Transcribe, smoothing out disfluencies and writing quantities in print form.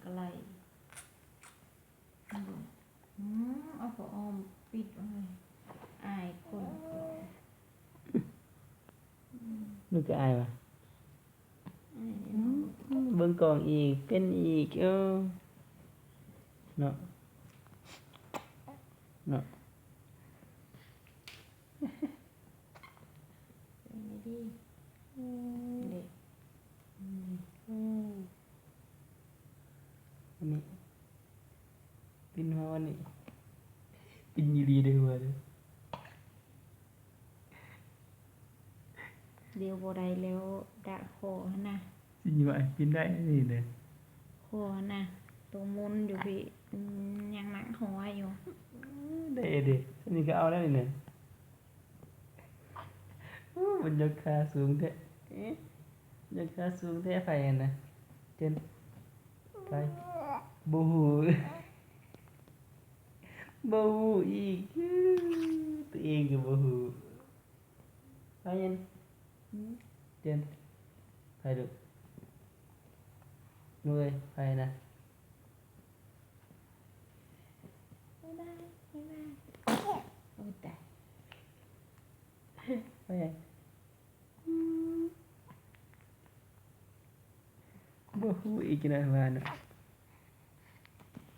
กระไรเอาผ้าอ้อมปิดไว้อายคนนึกจะอายวะเบิ่งกล่องอีกเป็นอีกเนาะเป็นไงดีเด็กอันนี้ปินหัวนี่ปินยีรีเด้อหัวเด้อ เดียวบ่ได้แล้วดะคอหั่นนะ สิอยู่ไอ้ปินได้นี่เด้อ คอหั่นนะตัวมุนอยู่พี่ยังหนักหัวอยู่ ได้เด้อันนี้ก็เอาแล้วนี่เนี่ยมันยกขาสูงแท้ยกขาสูงแท้ไผอะนะเจนไปบ่ฮู้บ่ฮู้อีกตัวเองก็บ่ฮู้ไปยันเจนไปดูหน่วยไปนะบ๊ายบายบ๊ายบายโอ้ยตาย ไปยังบ่ฮู้อีกนะว่านะ